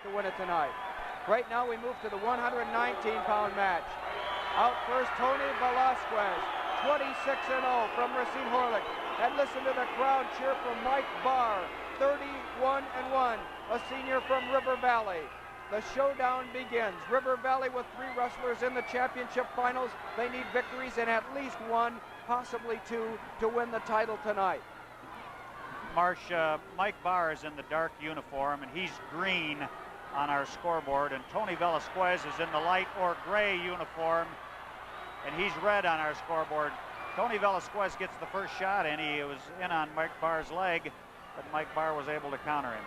to win it tonight. Right now we move to the 119-pound match. Out first, Tony Velasquez, 26-0 from Racin Horlick. And listen to the crowd cheer for Mike Bahr, 31-1, a senior from River Valley. The showdown begins. River Valley with 3 wrestlers in the championship finals. They need victories in at least 1, possibly 2, to win the title tonight. Marsh, Mike Bahr is in the dark uniform, and he's green on our scoreboard, and Tony Velasquez is in the light or gray uniform, and he's red on our scoreboard. Tony Velasquez gets the first shot, and he was in on Mike Bahr's leg, but Mike Bahr was able to counter him.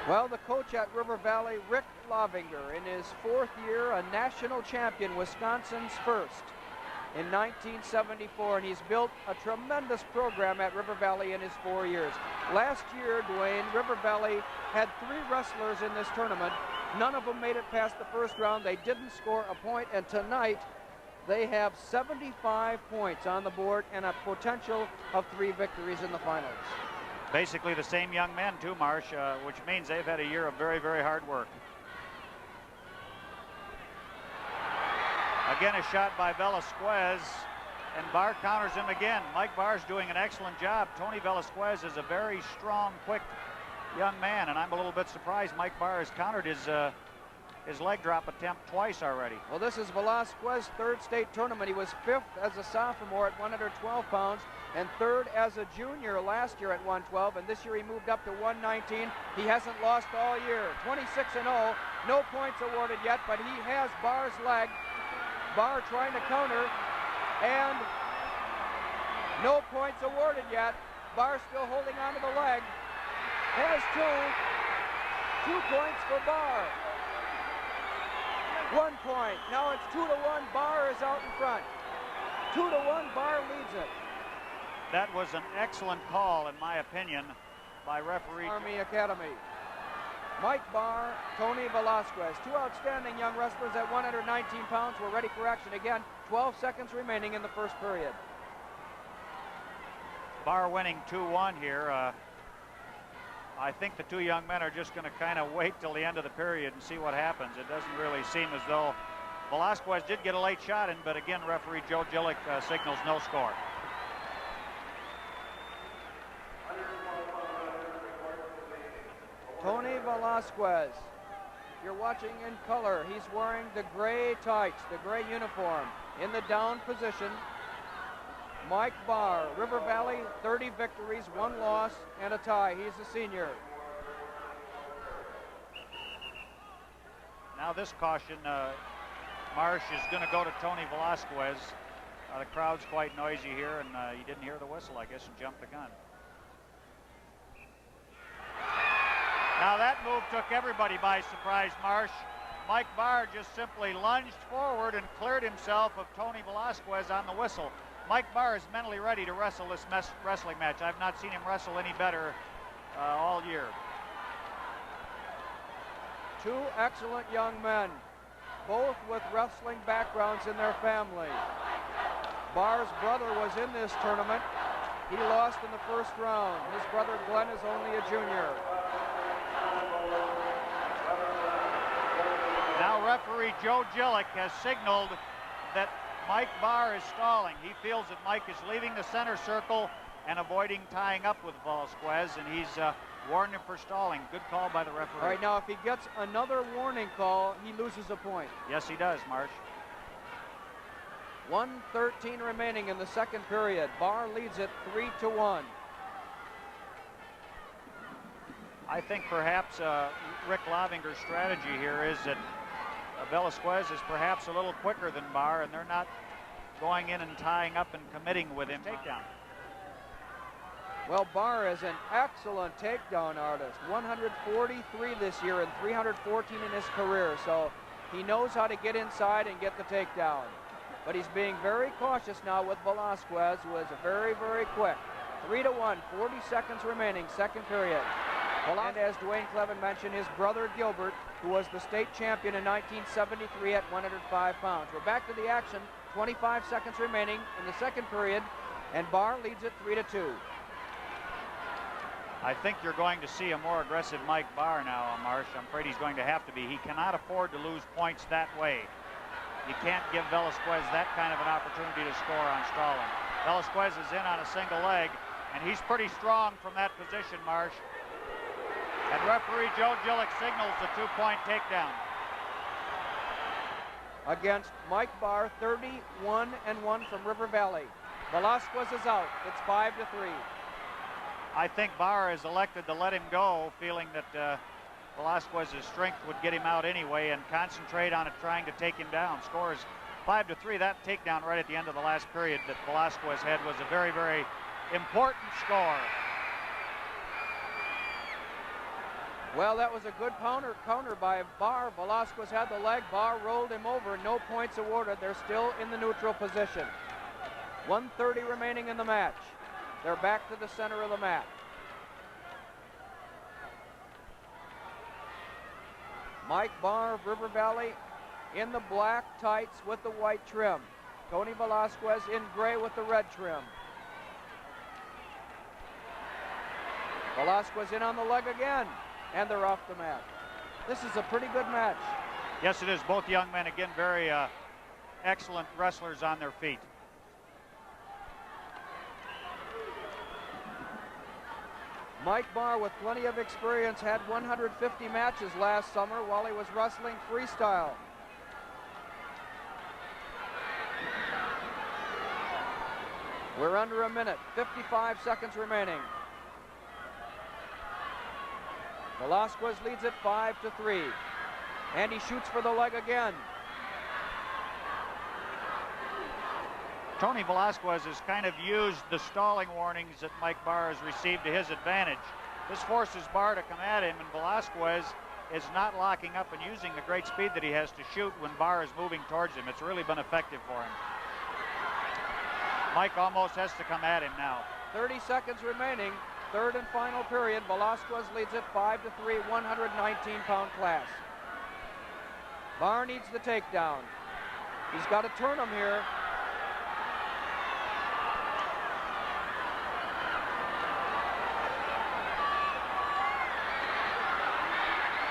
Well, the coach at River Valley, Rick Lavinger, in his 4th year, a national champion, Wisconsin's first in 1974, and he's built a tremendous program at River Valley in his 4 years. Last year, Dwayne, River Valley had 3 wrestlers in this tournament. None of them made it past the first round. They didn't score a point, and tonight they have 75 points on the board and a potential of 3 victories in the finals. Basically the same young men too, Marsh, which means they've had a year of very, very hard work. Again, a shot by Velasquez, and Bahr counters him again. Mike Bahr's doing an excellent job. Tony Velasquez is a very strong, quick young man, and I'm a little bit surprised Mike Bahr has countered his leg drop attempt twice already. Well, this is Velasquez's 3rd state tournament. He was 5th as a sophomore at 112 pounds and 3rd as a junior last year at 112, and this year he moved up to 119. He hasn't lost all year. 26-0, no points awarded yet, but he has Bahr's leg. Bahr trying to counter, and no points awarded yet. Bahr still holding on to the leg. Has 2 points for Bahr. 1 point. Now it's 2-1. Bahr is out in front. 2-1. Bahr leads it. That was an excellent call, in my opinion, by referee Army Academy. Mike Bahr, Tony Velasquez, 2 outstanding young wrestlers at 119 pounds. We're ready for action again. 12 seconds remaining in the first period. Bahr winning 2-1 here. I think the 2 young men are just going to kind of wait till the end of the period and see what happens. It doesn't really seem as though Velasquez did get a late shot in, but again, referee Joe Gillick signals no score. Tony Velasquez, you're watching in color. He's wearing the gray tights, the gray uniform, in the down position. Mike Bahr, River Valley, 30 victories, 1 loss, and a tie. He's a senior. Now this caution, Marsh, is going to go to Tony Velasquez. The crowd's quite noisy here, and he didn't hear the whistle, I guess, and jumped the gun. Now that move took everybody by surprise, Marsh. Mike Bahr just simply lunged forward and cleared himself of Tony Velasquez on the whistle. Mike Bahr is mentally ready to wrestle this wrestling match. I've not seen him wrestle any better all year. 2 excellent young men, both with wrestling backgrounds in their family. Bahr's brother was in this tournament. He lost in the first round. His brother Glenn is only a junior. Now referee Joe Gillick has signaled that Mike Bahr is stalling. He feels that Mike is leaving the center circle and avoiding tying up with Velasquez, and he's warned him for stalling. Good call by the referee. All right, now if he gets another warning call, he loses a point. Yes, he does, Marsh. 1:13 remaining in the second period. Bahr leads it 3-1. I think perhaps Rick Lavinger's strategy here is that Velasquez is perhaps a little quicker than Bahr, and they're not going in and tying up and committing with him. Takedown. Well, Bahr is an excellent takedown artist. 143 this year and 314 in his career, so he knows how to get inside and get the takedown. But he's being very cautious now with Velasquez, who is very, very quick. 3-1, 40 seconds remaining, second period. And as Dwayne Clevin mentioned, his brother Gilbert, who was the state champion in 1973 at 105 pounds. We're back to the action, 25 seconds remaining in the second period, and Bahr leads it 3-2. I think you're going to see a more aggressive Mike Bahr now, Marsh. I'm afraid he's going to have to be. He cannot afford to lose points that way. You can't give Velasquez that kind of an opportunity to score on Stalling. Velasquez is in on a single leg, and he's pretty strong from that position, Marsh. And referee Joe Gillick signals the 2-point takedown. Against Mike Bahr, 31-1 from River Valley. Velasquez is out. It's 5-3. I think Bahr has elected to let him go, feeling that Velasquez's strength would get him out anyway, and concentrate on it, trying to take him down. Scores 5-3. That takedown right at the end of the last period that Velasquez had was a very, very important score. Well, that was a good counter by Bahr. Velasquez had the leg. Bahr rolled him over. No points awarded. They're still in the neutral position. 1:30 remaining in the match. They're back to the center of the mat. Mike Bahr of River Valley in the black tights with the white trim. Tony Velasquez in gray with the red trim. Velasquez in on the leg again, and they're off the mat. This is a pretty good match. Yes, it is. Both young men, again, very excellent wrestlers on their feet. Mike Bahr, with plenty of experience, had 150 matches last summer while he was wrestling freestyle. We're under a minute, 55 seconds remaining. Velasquez leads it 5-3. And he shoots for the leg again. Tony Velasquez has kind of used the stalling warnings that Mike Bahr has received to his advantage. This forces Bahr to come at him, and Velasquez is not locking up and using the great speed that he has to shoot when Bahr is moving towards him. It's really been effective for him. Mike almost has to come at him now. 30 seconds remaining, third and final period. Velasquez leads it 5-3, 119-pound class. Bahr needs the takedown. He's got to turn him here.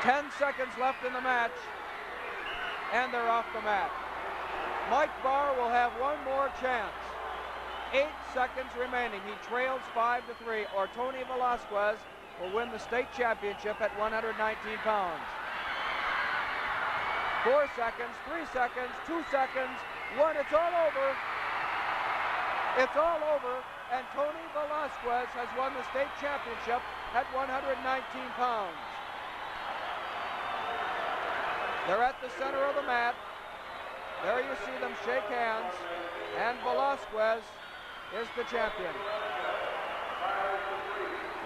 10 seconds left in the match, and they're off the mat. Mike Bahr will have one more chance. 8 seconds remaining. He trails 5-3, or Tony Velasquez will win the state championship at 119 pounds. 4 seconds, 3 seconds, 2 seconds, 1. It's all over. It's all over, and Tony Velasquez has won the state championship at 119 pounds. They're at the center of the mat. There you see them shake hands, and Velasquez is the champion.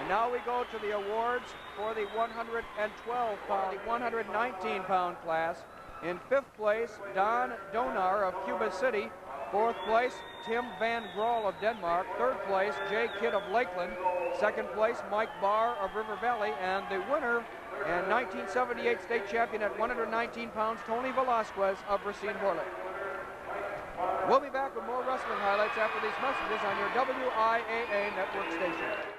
And now we go to the awards for the 119-pound class. In 5th place, Don Donar of Cuba City. 4th place, Tim Van Graal of Denmark. 3rd place, Jay Kidd of Lakeland. 2nd place, Mike Bahr of River Valley. And the winner and 1978 state champion at 119 pounds, Tony Velasquez of Racine, Horlick. We'll be back with more wrestling highlights after these messages on your WIAA network station.